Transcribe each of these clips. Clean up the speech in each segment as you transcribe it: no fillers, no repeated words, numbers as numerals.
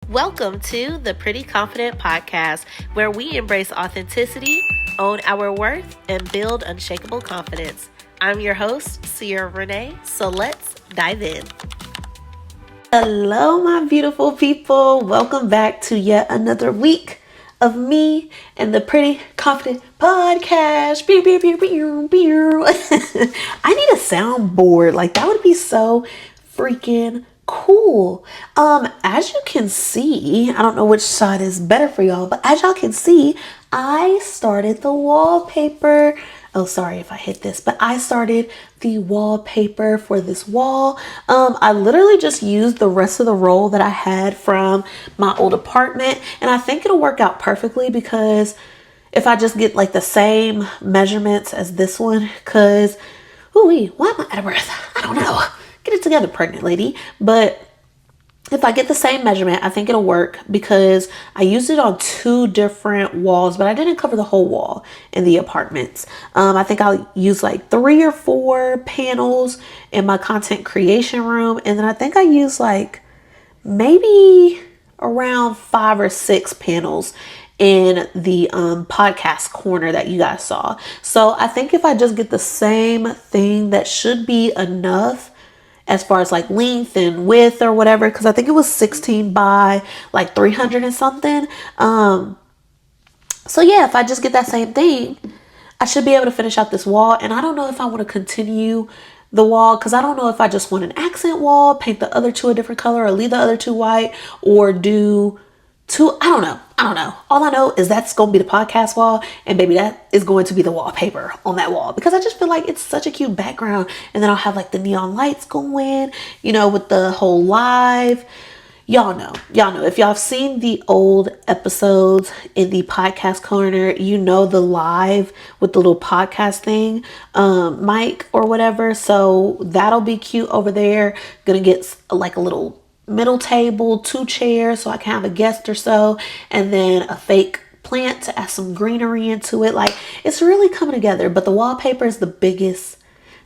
Welcome to the Pretty Confident Podcast, where we embrace authenticity, own our worth, and build unshakable confidence. I'm your host, Sierra Renee, so let's dive in. Hello, my beautiful people. Welcome back to yet another week of me and the Pretty Confident Podcast. I need a soundboard. Like, that would be so freaking cool. As you can see, I don't know which side is better for y'all, but as y'all can see, I started the wallpaper. Oh, sorry if I hit this, but I started the wallpaper for this wall. I literally just used the rest of the roll that I had from my old apartment, and I think it'll work out perfectly because if I just get like the same measurements as this one, cause, ooh, why am I out of breath? I don't know. Get it together, pregnant lady. But if I get the same measurement, I think it'll work because I used it on 2 different walls, but I didn't cover the whole wall in the apartments. I think I'll use like 3 or 4 panels in my content creation room. And then I think I used like maybe around 5 or 6 panels in the podcast corner that you guys saw. So I think if I just get the same thing, that should be enough as far as like length and width or whatever, because I think it was 16 by like 300 and something. So yeah, if I just get that same thing, I should be able to finish out this wall. And I don't know if I want to continue the wall, because I don't know if I just want an accent wall, paint the other 2 a different color, or leave the other 2 white, or do 2, I don't know. All I know is that's going to be the podcast wall, and baby, that is going to be the wallpaper on that wall, because I just feel like it's such a cute background. And then I'll have like the neon lights going, you know, with the whole live. Y'all know, if y'all have seen the old episodes in the podcast corner, you know, the live with the little podcast thing, mic or whatever. So that'll be cute over there. Gonna get like a little middle table, 2 chairs so I can have a guest or so, and then a fake plant to add some greenery into it. Like, it's really coming together, but the wallpaper is the biggest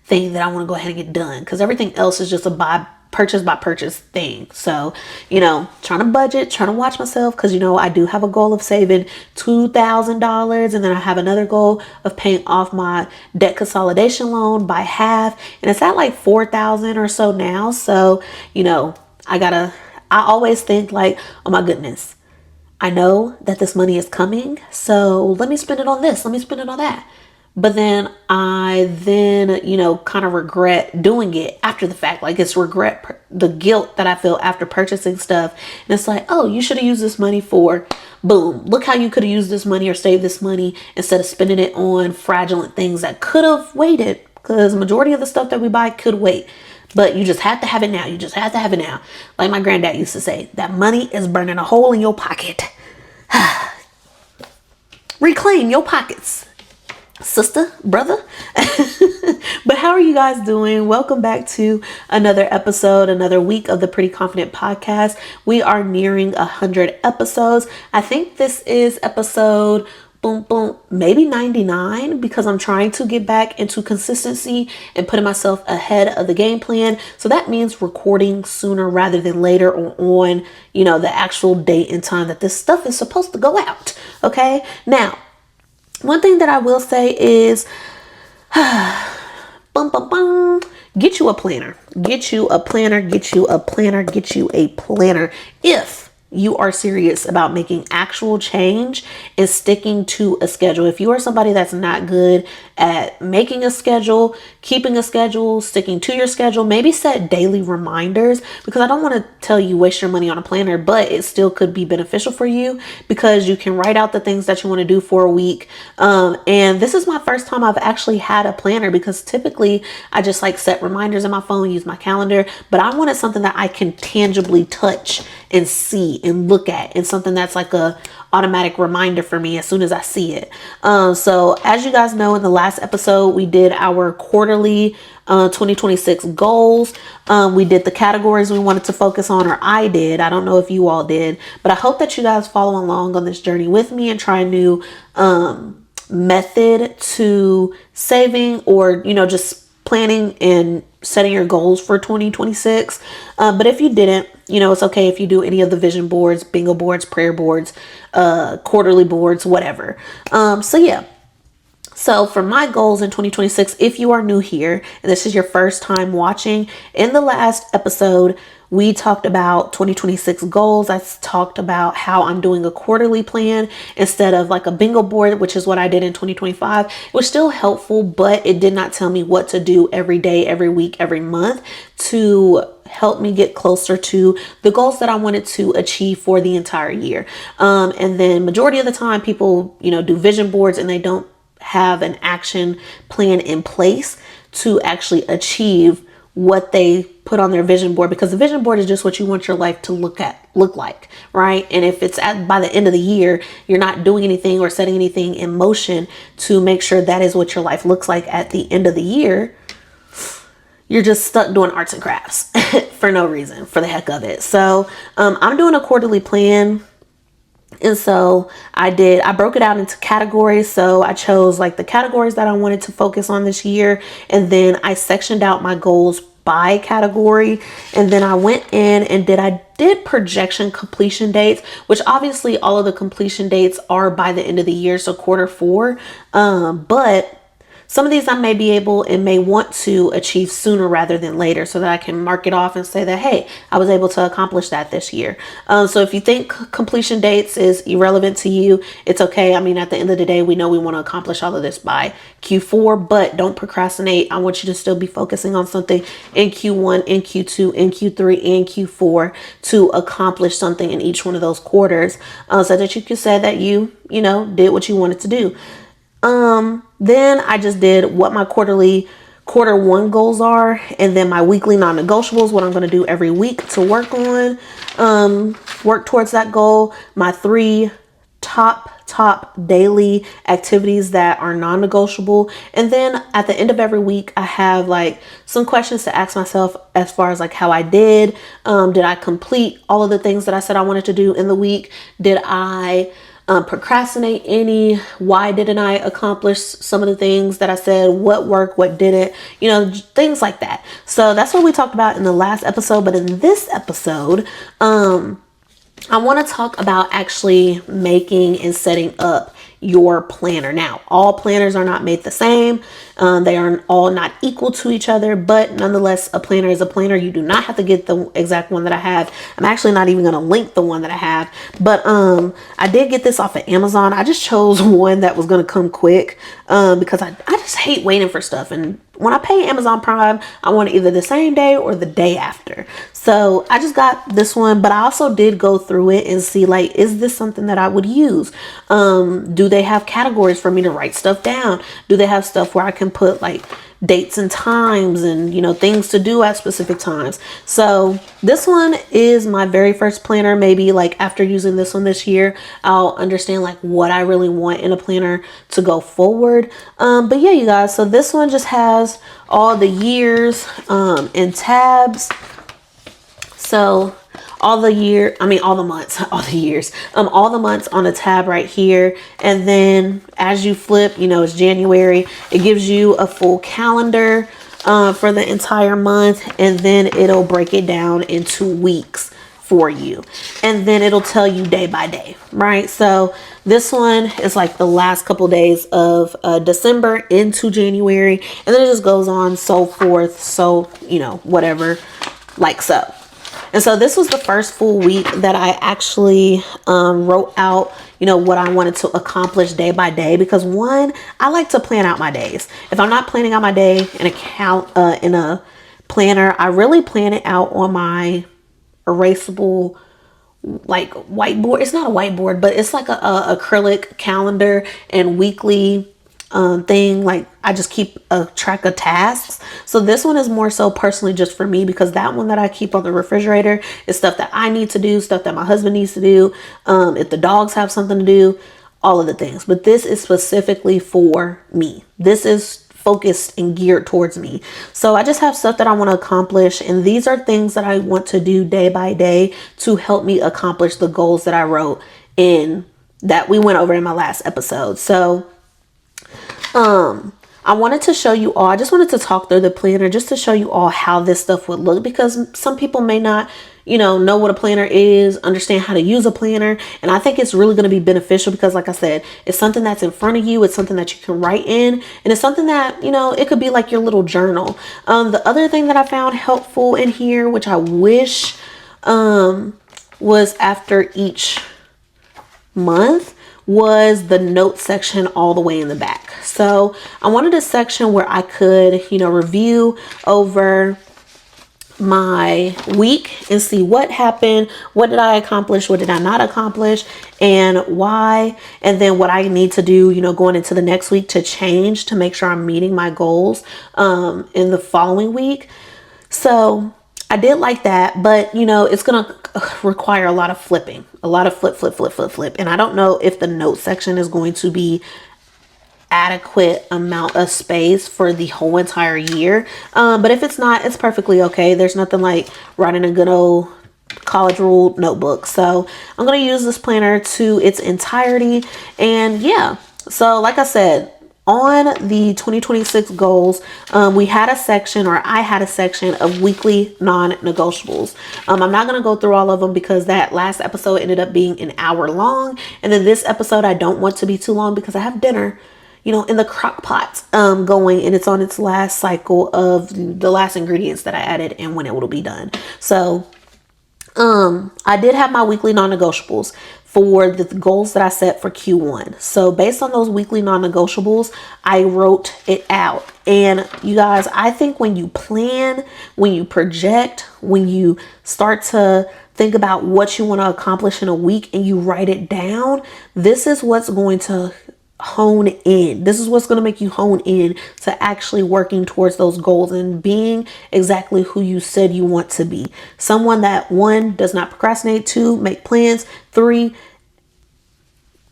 thing that I want to go ahead and get done, because everything else is just a purchase by purchase thing. So, you know, trying to budget, trying to watch myself, because, you know, I do have a goal of saving $2,000, and then I have another goal of paying off my debt consolidation loan by half, and it's at like $4,000 or so now. So, you know, I always think like, oh my goodness, I know that this money is coming, so let me spend it on this, let me spend it on that. But then you know, kind of regret doing it after the fact. Like, it's the guilt that I feel after purchasing stuff. And it's like, oh, you should have used this money for, boom, look how you could have used this money or saved this money instead of spending it on fraudulent things that could have waited, because majority of the stuff that we buy could wait. But you just have to have it now. You just have to have it now. Like my granddad used to say, that money is burning a hole in your pocket. Reclaim your pockets, sister, brother. But how are you guys doing? Welcome back to another episode, another week of the Pretty Confident Podcast. We are nearing 100 episodes. I think this is episode maybe 99, because I'm trying to get back into consistency and putting myself ahead of the game plan. So that means recording sooner rather than later, or on, you know, the actual date and time that this stuff is supposed to go out. Okay. Now, one thing that I will say is, get you a planner, if you are serious about making actual change and sticking to a schedule. If you are somebody that's not good at making a schedule, keeping a schedule, sticking to your schedule, maybe set daily reminders, because I don't want to tell you waste your money on a planner, but it still could be beneficial for you, because you can write out the things that you want to do for a week. And this is my first time I've actually had a planner, because typically I just like set reminders in my phone, use my calendar, but I wanted something that I can tangibly touch and see and look at, and something that's like a automatic reminder for me as soon as I see it. So as you guys know, in the last episode, we did our quarterly 2026 goals. We did the categories we wanted to focus on, or I did. I don't know if you all did, but I hope that you guys follow along on this journey with me and try a new method to saving, or, you know, just planning and setting your goals for 2026. But if you didn't, it's okay if you do any of the vision boards, bingo boards, prayer boards, quarterly boards, whatever. So yeah. So for my goals in 2026, if you are new here and this is your first time watching, in the last episode, we talked about 2026 goals. I talked about how I'm doing a quarterly plan instead of like a bingo board, which is what I did in 2025. It was still helpful, but it did not tell me what to do every day, every week, every month to help me get closer to the goals that I wanted to achieve for the entire year. And then majority of the time people, do vision boards and they don't have an action plan in place to actually achieve what they put on their vision board, because the vision board is just what you want your life to look like, right? And if it's by the end of the year, you're not doing anything or setting anything in motion to make sure that is what your life looks like at the end of the year, you're just stuck doing arts and crafts for no reason, for the heck of it. So I'm doing a quarterly plan. And so I broke it out into categories. So I chose like the categories that I wanted to focus on this year. And then I sectioned out my goals by category. And then I went in and did projection completion dates, which obviously all of the completion dates are by the end of the year. So quarter 4. But some of these I may be able and may want to achieve sooner rather than later, so that I can mark it off and say that, hey, I was able to accomplish that this year. So if you think completion dates is irrelevant to you, it's okay. I mean, at the end of the day, we know we want to accomplish all of this by Q4, but don't procrastinate. I want you to still be focusing on something in Q1, in Q2, in Q3, and Q4 to accomplish something in each one of those quarters, so that you can say that you did what you wanted to do. Then I just did what my quarter 1 goals are, and then my weekly non-negotiables, what I'm going to do every week to work towards that goal, my 3 top daily activities that are non-negotiable. And then at the end of every week, I have like some questions to ask myself as far as like how I did. Did I complete all of the things that I said I wanted to do in the week? Did I procrastinate any? Why didn't I accomplish some of the things that I said? What worked, what didn't, things like that. So that's what we talked about in the last episode. But in this episode, I want to talk about actually making and setting up your planner. Now, all planners are not made the same. They are all not equal to each other, but nonetheless, a planner is a planner. You do not have to get the exact one that I have. I'm actually not even going to link the one that I have, but I did get this off of Amazon. I just chose one that was going to come quick because I just hate waiting for stuff. And when I pay Amazon Prime, I want it either the same day or the day after. So I just got this one, but I also did go through it and see, like, is this something that I would use? Do they have categories for me to write stuff down? Do they have stuff where I can put like dates and times and, things to do at specific times? So this one is my very first planner. Maybe like after using this one this year, I'll understand like what I really want in a planner to go forward. But yeah, you guys, so this one just has all the years and tabs. So all the months on a tab right here. And then as you flip, it's January. It gives you a full calendar for the entire month. And then it'll break it down into weeks for you. And then it'll tell you day by day, right? So this one is like the last couple days of December into January. And then it just goes on so forth. So, whatever, like so. And so this was the first full week that I actually wrote out, what I wanted to accomplish day by day. Because one, I like to plan out my days. If I'm not planning out my day in a planner, I really plan it out on my erasable like whiteboard. It's not a whiteboard, but it's like a acrylic calendar and weekly thing. Like I just keep a track of tasks. So this one is more so personally just for me, because that one that I keep on the refrigerator is stuff that I need to do, stuff that my husband needs to do, if the dogs have something to do, all of the things. But this is specifically for me. This is focused and geared towards me. So I just have stuff that I want to accomplish, and these are things that I want to do day by day to help me accomplish the goals that I wrote in that we went over in my last episode. So I wanted to show you all, I just wanted to talk through the planner just to show you all how this stuff would look, because some people may not, know what a planner is, understand how to use a planner. And I think it's really going to be beneficial because, like I said, it's something that's in front of you. It's something that you can write in, and it's something that, it could be like your little journal. The other thing that I found helpful in here, which I wish was after each month, was the notes section all the way in the back. So I wanted a section where I could, review over my week and see what happened, what did I accomplish, what did I not accomplish, and why, and then what I need to do, going into the next week to change to make sure I'm meeting my goals in the following week. So I did like that, but it's gonna require a lot of flipping, a lot of flip, and I don't know if the note section is going to be adequate amount of space for the whole entire year, but if it's not, it's perfectly okay. There's nothing like writing a good old college ruled notebook. So I'm going to use this planner to its entirety. And yeah, so like I said, on the 2026 goals, we had a section, or I had a section of weekly non-negotiables. I'm not going to go through all of them because that last episode ended up being an hour long. And then this episode, I don't want to be too long because I have dinner, in the crock pot going, and it's on its last cycle of the last ingredients that I added and when it will be done. So I did have my weekly non-negotiables for the goals that I set for Q1. So based on those weekly non-negotiables, I wrote it out. And you guys, I think when you plan, when you project, when you start to think about what you want to accomplish in a week and you write it down, this is what's going to hone in. This is what's going to make you hone in to actually working towards those goals and being exactly who you said you want to be. Someone that, 1, does not procrastinate, 2, make plans, 3,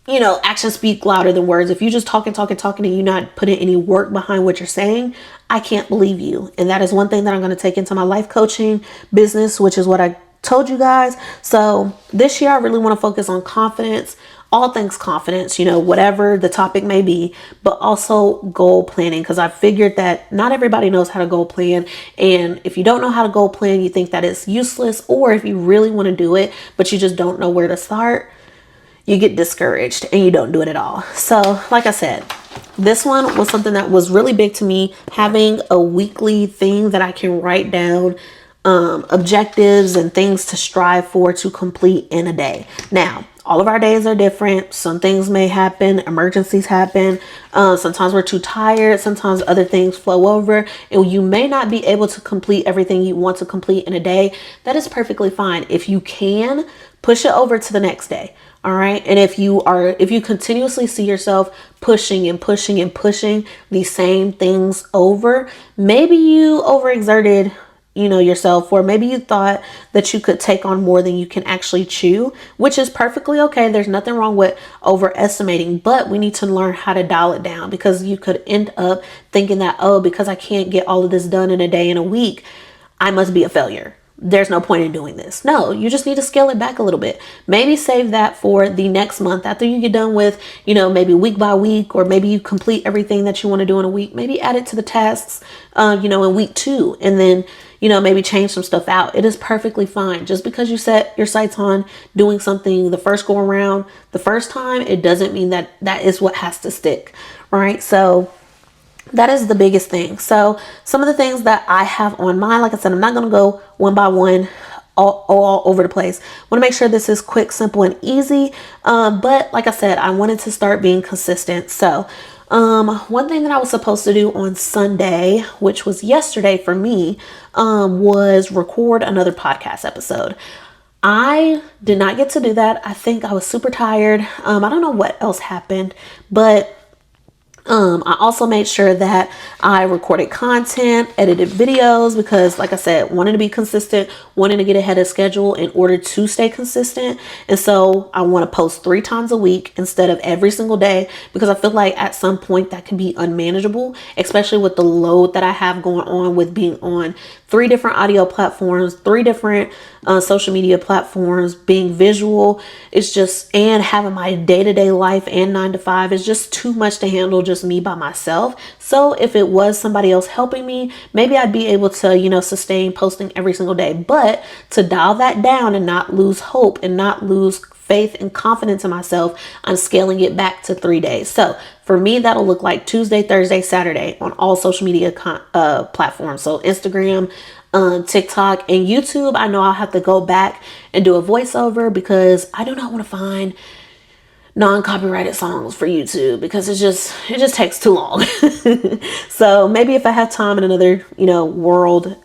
actions speak louder than words. If you just talking and you're not putting any work behind what you're saying, I can't believe you. And that is one thing that I'm going to take into my life coaching business, which is what I told you guys. So this year I really want to focus on confidence, all things confidence, whatever the topic may be, but also goal planning, because I figured that not everybody knows how to goal plan. And if you don't know how to goal plan, you think that it's useless, or if you really want to do it, but you just don't know where to start, you get discouraged and you don't do it at all. So like I said, this one was something that was really big to me, having a weekly thing that I can write down, objectives and things to strive for to complete in a day. Now, all of our days are different. Some things may happen, emergencies happen. Sometimes we're too tired. Sometimes other things flow over, and you may not be able to complete everything you want to complete in a day. That is perfectly fine. If you can, push it over to the next day. All right. And if you continuously see yourself pushing these same things over, maybe you overexerted yourself, or maybe you thought that you could take on more than you can actually chew, which is perfectly okay. There's nothing wrong with overestimating, but we need to learn how to dial it down, because you could end up thinking that, because I can't get all of this done in a day, in a week, I must be a failure. There's no point in doing this. No, you just need to scale it back a little bit. Maybe save that for the next month after you get done with, maybe week by week, or maybe you complete everything that you want to do in a week. Maybe add it to the tasks, in week 2, and then, maybe change some stuff out. It is perfectly fine. Just because you set your sights on doing something the first go around, the first time, it doesn't mean that that is what has to stick, right? So that is the biggest thing. So some of the things that I have on mine, like I said, I'm not going to go one by one all over the place. I want to make sure this is quick, simple, and easy. But like I said, I wanted to start being consistent. So one thing that I was supposed to do on Sunday, which was yesterday for me, was record another podcast episode. I did not get to do that. I think I was super tired. I don't know what else happened, but I also made sure that I recorded content, edited videos, because like I said, wanted to be consistent, wanting to get ahead of schedule in order to stay consistent. And so I want to post 3 times a week instead of every single day, because I feel like at some point that can be unmanageable, especially with the load that I have going on with being on 3 different audio platforms, 3 different social media platforms, being visual. It's just, and having my day-to-day life and 9 to 5 is just too much to handle, just just me by myself. So if it was somebody else helping me, maybe I'd be able to, you know, sustain posting every single day. But to dial that down and not lose hope and not lose faith and confidence in myself, I'm scaling it back to 3 days. So for me, that'll look like Tuesday, Thursday, Saturday on all social media platforms. So Instagram, TikTok, and YouTube. I know I'll have to go back and do a voiceover because I do not want to find non-copyrighted songs for YouTube because it just takes too long. So maybe if I have time in another, you know, world,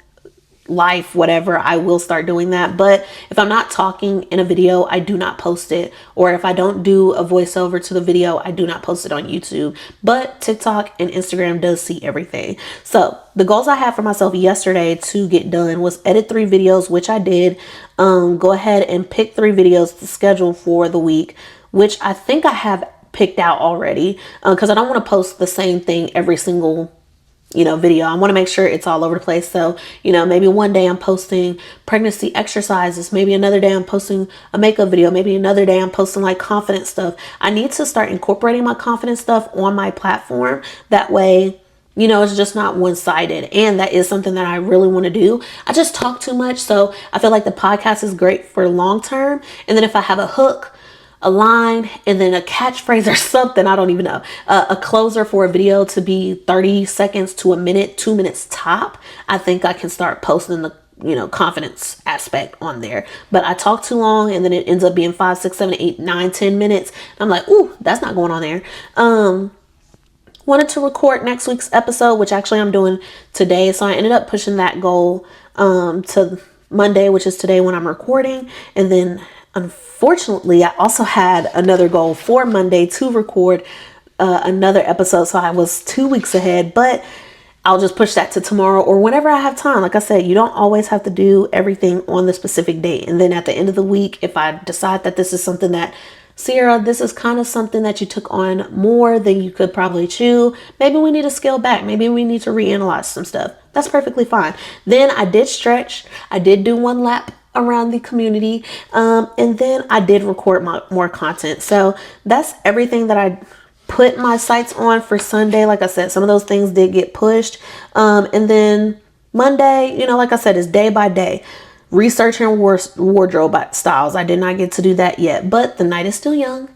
life, whatever, I will start doing that. But if I'm not talking in a video, I do not post it. Or if I don't do a voiceover to the video, I do not post it on YouTube. But TikTok and Instagram does see everything. So the goals I had for myself yesterday to get done was edit 3 videos, which I did. Go ahead and pick 3 videos to schedule for the week, which I think I have picked out already, because I don't want to post the same thing every single, you know, video. I want to make sure it's all over the place. So, you know, maybe one day I'm posting pregnancy exercises. Maybe another day I'm posting a makeup video. Maybe another day I'm posting like confidence stuff. I need to start incorporating my confidence stuff on my platform. That way, you know, it's just not one-sided. And that is something that I really want to do. I just talk too much. So I feel like the podcast is great for long term. And then if I have a hook, a line, and then a catchphrase or something, I don't even know, a closer for a video to be 30 seconds to a minute, 2 minutes top, I think I can start posting the, you know, confidence aspect on there. But I talk too long and then it ends up being 5, 6, 7, 8, 9, 10 minutes. I'm like, ooh, that's not going on there. Wanted to record next week's episode, which actually I'm doing today. So I ended up pushing that goal to Monday, which is today when I'm recording. And then unfortunately, I also had another goal for Monday to record another episode. So I was 2 weeks ahead, but I'll just push that to tomorrow or whenever I have time. Like I said, you don't always have to do everything on the specific date. And then at the end of the week, if I decide that this is something that, Sierra, this is kind of something that you took on more than you could probably chew, maybe we need to scale back. Maybe we need to reanalyze some stuff. That's perfectly fine. Then I did stretch. I did do 1 lap around the community. And then I did record more content. So that's everything that I put my sights on for Sunday. Like I said, some of those things did get pushed. And then Monday, you know, like I said, is day by day. Researching wardrobe styles. I did not get to do that yet, but the night is still young.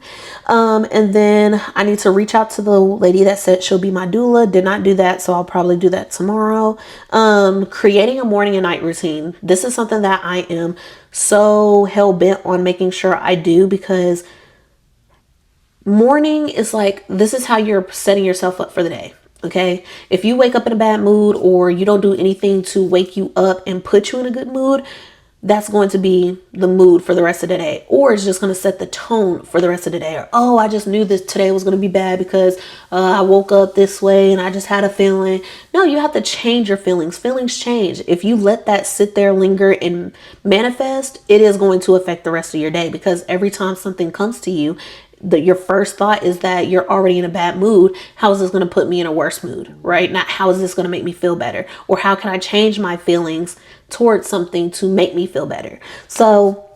And then I need to reach out to the lady that said she'll be my doula. Did not do that, so I'll probably do that tomorrow. Creating a morning and night routine. This is something that I am so hell-bent on making sure I do, because morning is like, this is how you're setting yourself up for the day. Okay, if you wake up in a bad mood or you don't do anything to wake you up and put you in a good mood, that's going to be the mood for the rest of the day. Or it's just going to set the tone for the rest of the day. Or, oh, I just knew this today was going to be bad because I woke up this way and I just had a feeling. No, you have to change your feelings. Feelings change. If you let that sit there, linger, and manifest, it is going to affect the rest of your day, because every time something comes to you, your first thought is that you're already in a bad mood. How is this going to put me in a worse mood, right? Not how is this going to make me feel better, or how can I change my feelings towards something to make me feel better. So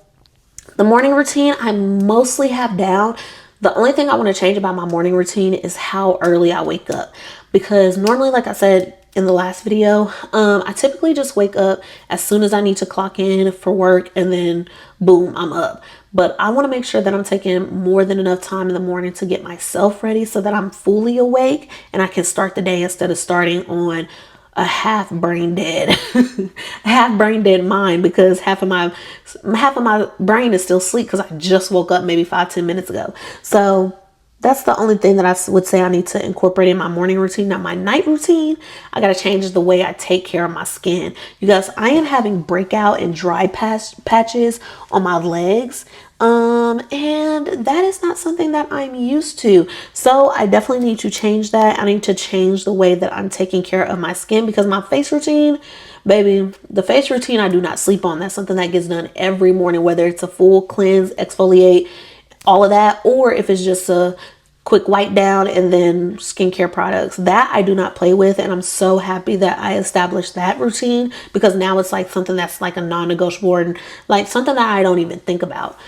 the morning routine, I mostly have down. The only thing I want to change about my morning routine is how early I wake up, because normally, like I said in the last video, I typically just wake up as soon as I need to clock in for work, and then boom, I'm up. But I want to make sure that I'm taking more than enough time in the morning to get myself ready so that I'm fully awake and I can start the day instead of starting on a half brain dead mind, because half of my brain is still asleep because I just woke up maybe 5-10 minutes ago. So that's the only thing that I would say I need to incorporate in my morning routine. Now, my night routine, I got to change the way I take care of my skin. You guys, I am having breakout and dry patches on my legs. And that is not something that I'm used to. So I definitely need to change that. I need to change the way that I'm taking care of my skin, because my face routine, baby, the face routine I do not sleep on. That's something that gets done every morning, whether it's a full cleanse, exfoliate, all of that, or if it's just a quick wipe down, and then skincare products. That I do not play with, and I'm so happy that I established that routine, because now it's like something that's like a non-negotiable, and like something that I don't even think about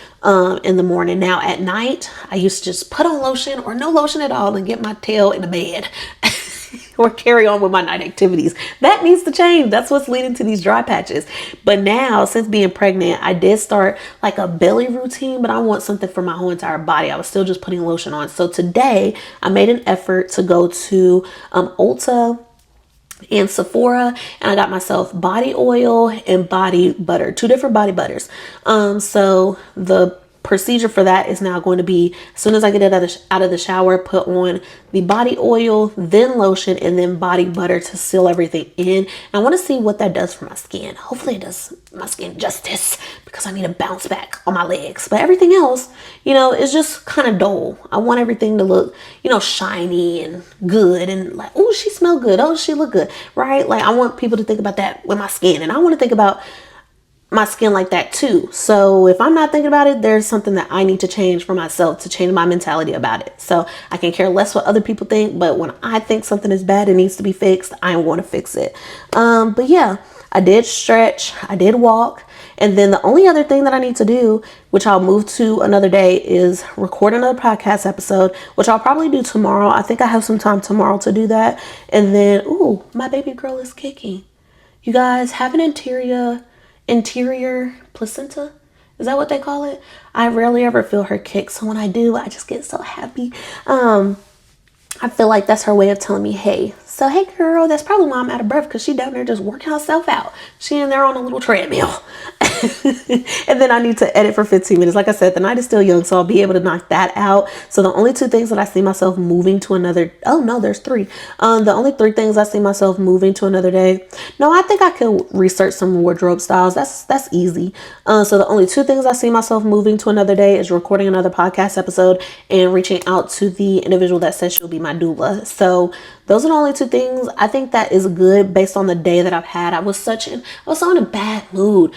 in the morning. Now at night, I used to just put on lotion or no lotion at all and get my tail in the bed. Or carry on with my night activities. That needs to change. That's what's leading to these dry patches. But now, since being pregnant, I did start like a belly routine, but I want something for my whole entire body. I was still just putting lotion on. So today I made an effort to go to Ulta and Sephora, and I got myself body oil and body butter, 2 different body butters. So the procedure for that is now going to be, as soon as I get it out of the shower, put on the body oil, then lotion, and then body butter to seal everything in. And I want to see what that does for my skin. Hopefully it does my skin justice, because I need to bounce back on my legs. But everything else, is just kind of dull. I want everything to look, shiny and good, and like, oh, she smelled good. Oh, she look good, right? Like, I want people to think about that with my skin, and I want to think about my skin like that too. So if I'm not thinking about it, there's something that I need to change for myself, to change my mentality about it. So I can care less what other people think, but when I think something is bad and needs to be fixed, I'm going to fix it. But yeah, I did stretch, I did walk. And then the only other thing that I need to do, which I'll move to another day, is record another podcast episode, which I'll probably do tomorrow. I think I have some time tomorrow to do that. And then, ooh, my baby girl is kicking. You guys have an interior placenta, is that what they call it? I rarely ever feel her kick, so when I do, I just get so happy. I feel like that's her way of telling me, hey, girl, that's probably why I'm out of breath, because she down there just working herself out. She in there on a little treadmill. And then I need to edit for 15 minutes. Like I said, the night is still young, so I'll be able to knock that out. So the only 2 things that I see myself moving to another, oh no, there's 3. The only 3 things I see myself moving to another day. No, I think I could research some wardrobe styles. That's easy. So the only 2 things I see myself moving to another day is recording another podcast episode and reaching out to the individual that says she'll be my doula. So those are the only 2 things. I think that is good based on the day that I've had. I was so in a bad mood.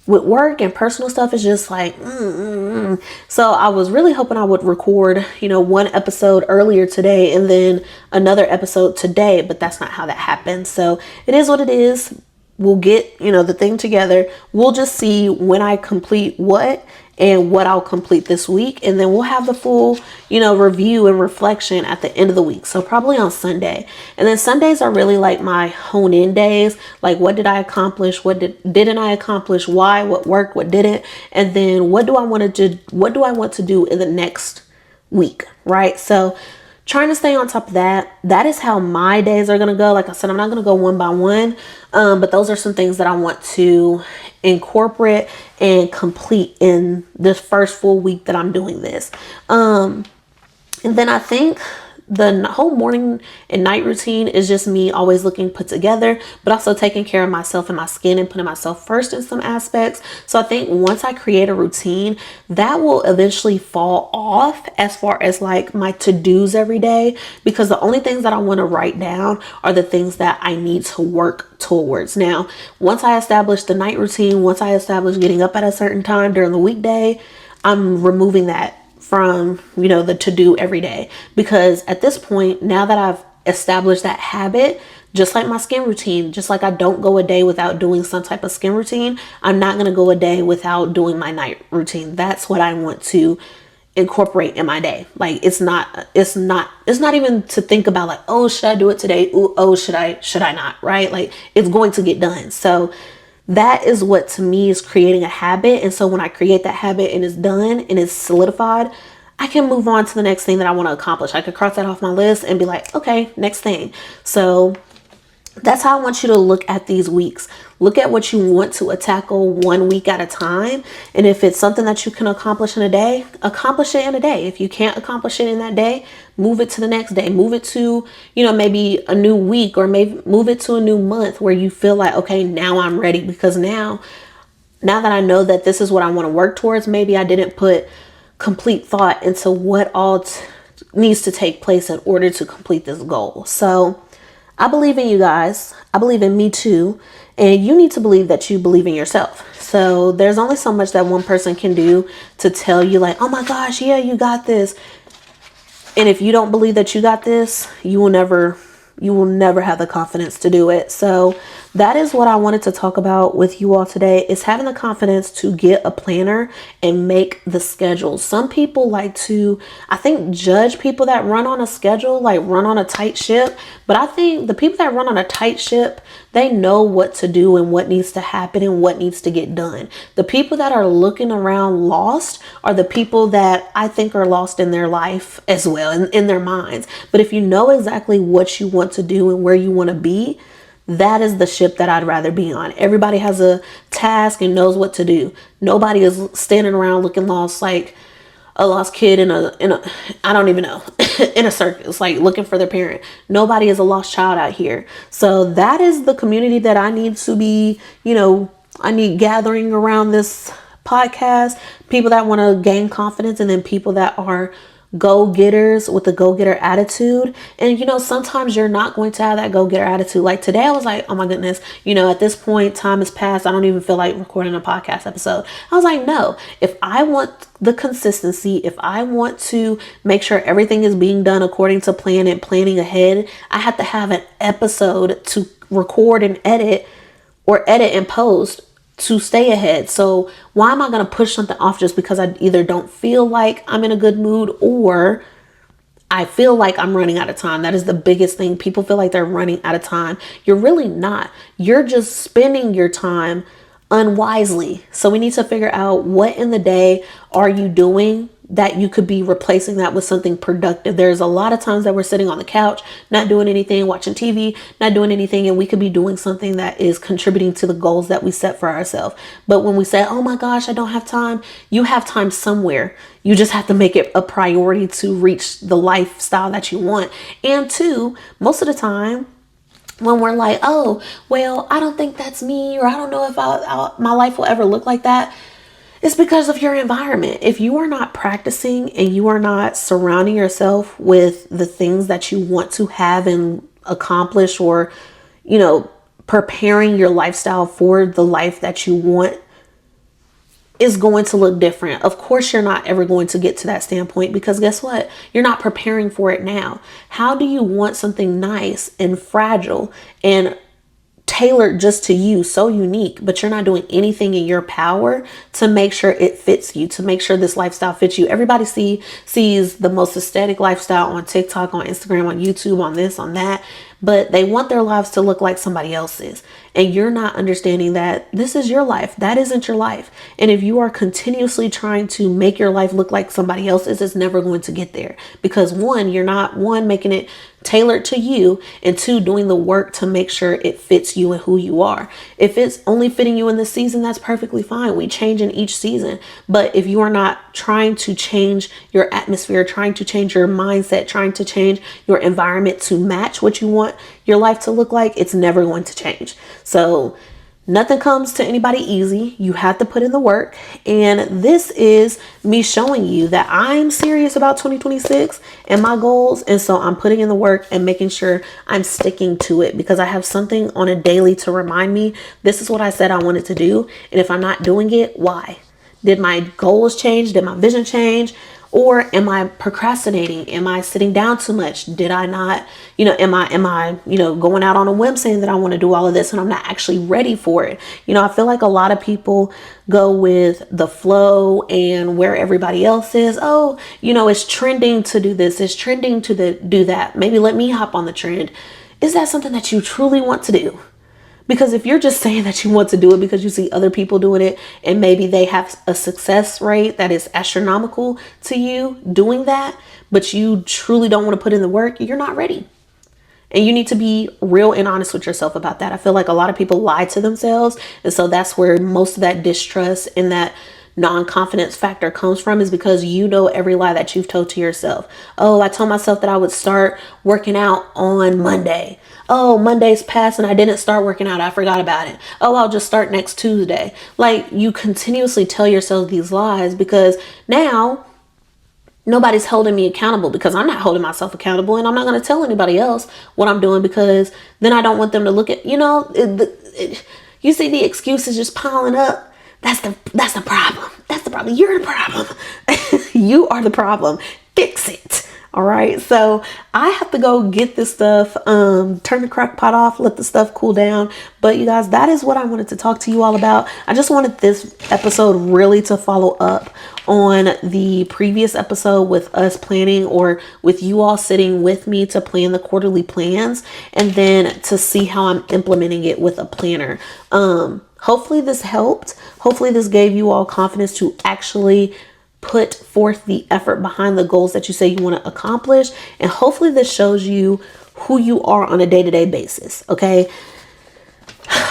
With work and personal stuff, is just like, So I was really hoping I would record, 1 episode earlier today and then another episode today, but that's not how that happened. So it is what it is. We'll get, the thing together. We'll just see when I complete what and what I'll complete this week. And then we'll have the full, review and reflection at the end of the week. So probably on Sunday. And then Sundays are really like my hone in days. Like, what did I accomplish? What didn't I accomplish? Why? What worked? What didn't? And then what do I want to do in the next week? Right? So trying to stay on top of that. That is how my days are going to go. Like I said, I'm not going to go one by one. But those are some things that I want to incorporate and complete in this first full week that I'm doing this. And then I think the whole morning and night routine is just me always looking put together, but also taking care of myself and my skin and putting myself first in some aspects. So I think once I create a routine, that will eventually fall off as far as like my to-dos every day, because the only things that I want to write down are the things that I need to work towards. Now, once I establish the night routine, once I establish getting up at a certain time during the weekday, I'm removing that from, the to-do every day, because at this point, now that I've established that habit, just like my skin routine, just like I don't go a day without doing some type of skin routine, I'm not going to go a day without doing my night routine. That's what I want to incorporate in my day. Like, it's not even to think about like, oh, should I do it today? Ooh, oh, should I not? Right? Like, it's going to get done. So that is what to me is creating a habit. And so when I create that habit and it's done and it's solidified, I can move on to the next thing that I want to accomplish. I could cross that off my list and be like, okay, next thing. So that's how I want you to look at these weeks. Look at what you want to tackle 1 week at a time. And if it's something that you can accomplish in a day, accomplish it in a day. If you can't accomplish it in that day, move it to the next day. Move it to, maybe a new week, or maybe move it to a new month where you feel like, okay, now I'm ready. Because now that I know that this is what I want to work towards, maybe I didn't put complete thought into what all needs to take place in order to complete this goal. So I believe in you guys. I believe in me too. And you need to believe that you believe in yourself. So there's only so much that one person can do to tell you like, oh my gosh, yeah, you got this. And if you don't believe that you got this, you will never have the confidence to do it. So that is what I wanted to talk about with you all today, is having the confidence to get a planner and make the schedule. Some people like to, I think, judge people that run on a schedule, like run on a tight ship. But I think the people that run on a tight ship, they know what to do and what needs to happen and what needs to get done. The people that are looking around lost are the people that I think are lost in their life as well, in their minds. But if you know exactly what you want to do and where you want to be, that is the ship that I'd rather be on. Everybody has a task and knows what to do. Nobody is standing around looking lost like a lost kid in a I don't even know, in a circus, like looking for their parent. Nobody is a lost child out here. So that is the community that I need to be, I need gathering around this podcast. People that want to gain confidence, and then people that are go-getters with a go-getter attitude. And sometimes you're not going to have that go-getter attitude. Like today I was like, oh my goodness, at this point time has passed, I don't even feel like recording a podcast episode. I was like, no, if I want the consistency, if I want to make sure everything is being done according to plan and planning ahead, I have to have an episode to record and edit, or edit and post, to stay ahead. So why am I going to push something off just because I either don't feel like I'm in a good mood, or I feel like I'm running out of time? That is the biggest thing. People feel like they're running out of time. You're really not. You're just spending your time unwisely. So we need to figure out, what in the day are you doing that you could be replacing that with something productive. There's a lot of times that we're sitting on the couch, not doing anything, watching TV, not doing anything, and we could be doing something that is contributing to the goals that we set for ourselves. But when we say, oh my gosh, I don't have time, you have time somewhere. You just have to make it a priority to reach the lifestyle that you want. And two, most of the time, when we're like, oh, well, I don't think that's me, or I don't know if my life will ever look like that, it's because of your environment. If you are not practicing and you are not surrounding yourself with the things that you want to have and accomplish, or, preparing your lifestyle for the life that you want, is going to look different. Of course, you're not ever going to get to that standpoint, because guess what? You're not preparing for it now. How do you want something nice and fragile and tailored just to you, so unique, but you're not doing anything in your power to make sure it fits you, to make sure this lifestyle fits you? Everybody sees the most aesthetic lifestyle on TikTok, on Instagram, on YouTube, on this, on that, but they want their lives to look like somebody else's. And you're not understanding that this is your life. That isn't your life. And if you are continuously trying to make your life look like somebody else's, it's never going to get there. Because you're not making it tailored to you, and two, doing the work to make sure it fits you and who you are. If it's only fitting you in this season, that's perfectly fine. We change in each season. But if you are not trying to change your atmosphere, trying to change your mindset, trying to change your environment to match what you want your life to look like, it's never going to change. So nothing comes to anybody easy. You have to put in the work. And this is me showing you that I'm serious about 2026 and my goals. And so I'm putting in the work and making sure I'm sticking to it, because I have something on a daily to remind me, this is what I said I wanted to do. And if I'm not doing it, why? Did my goals change? Did my vision change? Or am I procrastinating? Am I sitting down too much? Did I not, am I, going out on a whim saying that I want to do all of this and I'm not actually ready for it? I feel like a lot of people go with the flow and where everybody else is. Oh, it's trending to do this. It's trending to do that. Maybe let me hop on the trend. Is that something that you truly want to do? Because if you're just saying that you want to do it because you see other people doing it, and maybe they have a success rate that is astronomical to you doing that, but you truly don't want to put in the work, you're not ready. And you need to be real and honest with yourself about that. I feel like a lot of people lie to themselves. And so that's where most of that distrust and that non-confidence factor comes from, is because every lie that you've told to yourself. Oh, I told myself that I would start working out on Monday. Oh, Monday's passed and I didn't start working out. I forgot about it. Oh, I'll just start next Tuesday. Like, you continuously tell yourself these lies, because now nobody's holding me accountable, because I'm not holding myself accountable, and I'm not going to tell anybody else what I'm doing, because then I don't want them to look at, you see the excuses just piling up. That's the problem. That's the problem. You're the problem. You are the problem. Fix it. All right, so I have to go get this stuff, turn the crock pot off, let the stuff cool down. But you guys, that is what I wanted to talk to you all about. I just wanted this episode really to follow up on the previous episode with us planning, or with you all sitting with me to plan the quarterly plans, and then to see how I'm implementing it with a planner. Hopefully this helped. Hopefully this gave you all confidence to actually put forth the effort behind the goals that you say you want to accomplish. And hopefully this shows you who you are on a day-to-day basis. Okay.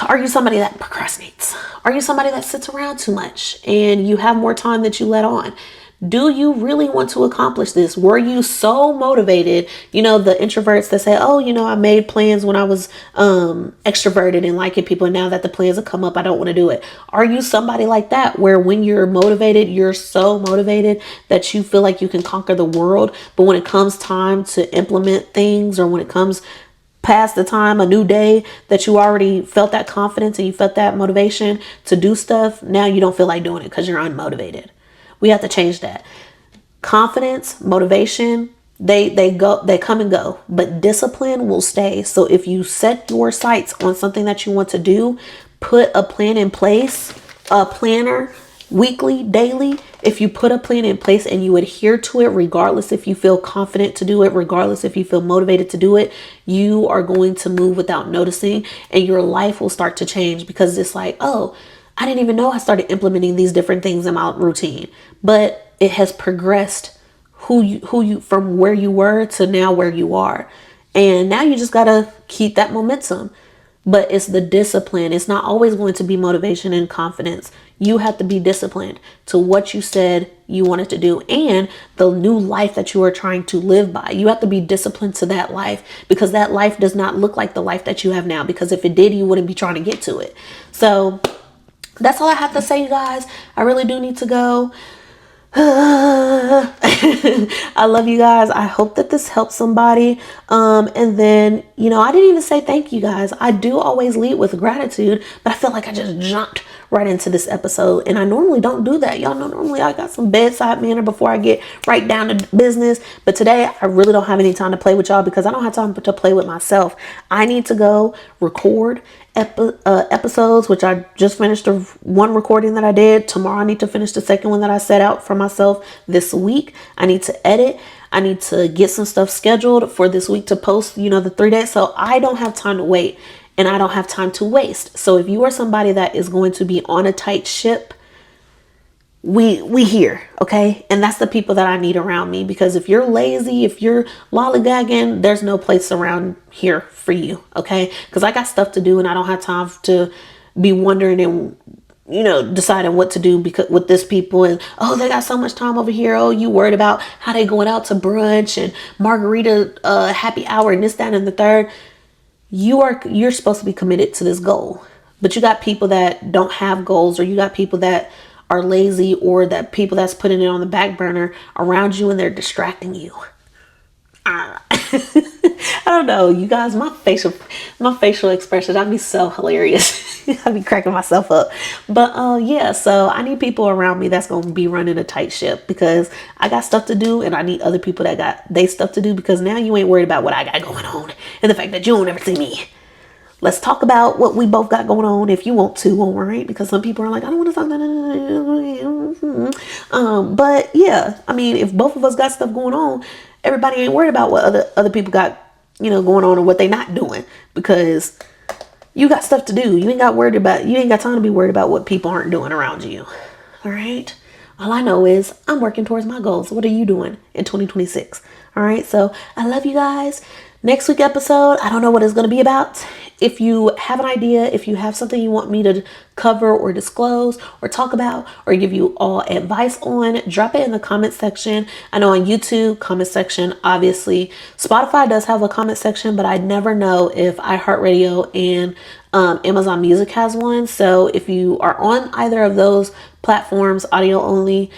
Are you somebody that procrastinates? Are you somebody that sits around too much and you have more time that you let on? Do you really want to accomplish this? Were you so motivated? You know, the introverts that say, oh, you know, I made plans when I was extroverted and liking people, and now that the plans have come up, I don't want to do it. Are you somebody like that, where when you're motivated, you're so motivated that you feel like you can conquer the world, but when it comes time to implement things, or when it comes past the time, a new day, that you already felt that confidence and you felt that motivation to do stuff, now you don't feel like doing it because you're unmotivated? We have to change that. Confidence, motivation, they come and go, but discipline will stay. So if you set your sights on something that you want to do, put a plan in place, a planner, weekly, daily. If you put a plan in place and you adhere to it, regardless if you feel confident to do it, regardless if you feel motivated to do it, you are going to move without noticing, and your life will start to change, because it's like, oh, I didn't even know I started implementing these different things in my routine, but it has progressed who you from where you were to now where you are. And now you just got to keep that momentum. But it's the discipline. It's not always going to be motivation and confidence. You have to be disciplined to what you said you wanted to do, and the new life that you are trying to live by. You have to be disciplined to that life, because that life does not look like the life that you have now, because if it did, you wouldn't be trying to get to it. So that's all I have to say, you guys. I really do need to go. I love you guys. I hope that this helps somebody. And then, you know, I didn't even say thank you, guys. I do always lead with gratitude, but I feel like I just jumped right into this episode, and I normally don't do that. Y'all know, normally I got some bedside manner before I get right down to business, but today I really don't have any time to play with y'all, because I don't have time to play with myself. I need to go record episodes, which I just finished the one recording that I did. Tomorrow I need to finish the second one that I set out for myself this week. I need to edit. I need to get some stuff scheduled for this week to post, you know, the 3 days. So I don't have time to wait, and I don't have time to waste. So if you are somebody that is going to be on a tight ship, we here, okay? And that's the people that I need around me, because if you're lazy, if you're lollygagging, there's no place around here for you, okay? Because I got stuff to do, and I don't have time to be wondering and, you know, deciding what to do because with this people, and oh, they got so much time over here. Oh, you worried about how they going out to brunch and margarita happy hour and this, that, and the third. You're supposed to be committed to this goal, but you got people that don't have goals, or you got people that are lazy, or that people that's putting it on the back burner around you, and they're distracting you. I don't know, you guys, my facial expressions, I'd be so hilarious. I'd be cracking myself up. But yeah, so I need people around me that's going to be running a tight ship, because I got stuff to do, and I need other people that got they stuff to do, because now you ain't worried about what I got going on and the fact that you don't ever see me. Let's talk about what we both got going on, if you want to, all right? Because some people are like, I don't want to talk about. But yeah, I mean, if both of us got stuff going on, everybody ain't worried about what other people got, you know, going on, or what they not doing, because you got stuff to do. You ain't got time to be worried about what people aren't doing around you. All right. All I know is I'm working towards my goals. What are you doing in 2026? All right. So I love you guys. Next week episode, I don't know what it's going to be about. If you have an idea, if you have something you want me to cover or disclose or talk about or give you all advice on, drop it in the comment section. I know on YouTube, comment section, obviously. Spotify does have a comment section, but I never know if iHeartRadio and Amazon Music has one. So if you are on either of those platforms, audio only,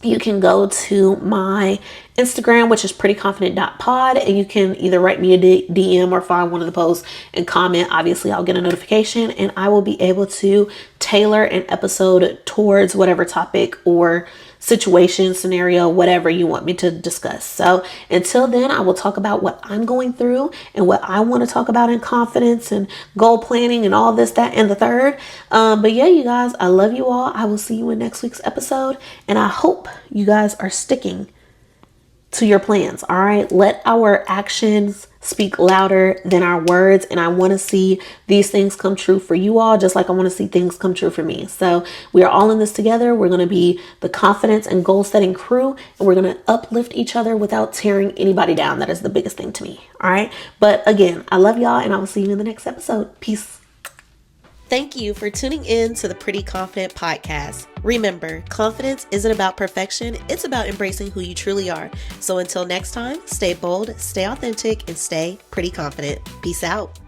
you can go to my Instagram, which is prettyconfident.pod, and you can either write me a DM or find one of the posts and comment. Obviously, I'll get a notification, and I will be able to tailor an episode towards whatever topic or situation, scenario, whatever you want me to discuss. So until then, I will talk about what I'm going through and what I want to talk about in confidence and goal planning and all this, that, and the third. But yeah, you guys, I love you all. I will see you in next week's episode. And I hope you guys are sticking to your plans. All right. Let our actions speak louder than our words. And I want to see these things come true for you all, just like I want to see things come true for me. So we are all in this together. We're going to be the confidence and goal setting crew, and we're going to uplift each other without tearing anybody down. That is the biggest thing to me. All right. But again, I love y'all, and I will see you in the next episode. Peace. Thank you for tuning in to the Pretty Confident Podcast. Remember, confidence isn't about perfection. It's about embracing who you truly are. So until next time, stay bold, stay authentic, and stay pretty confident. Peace out.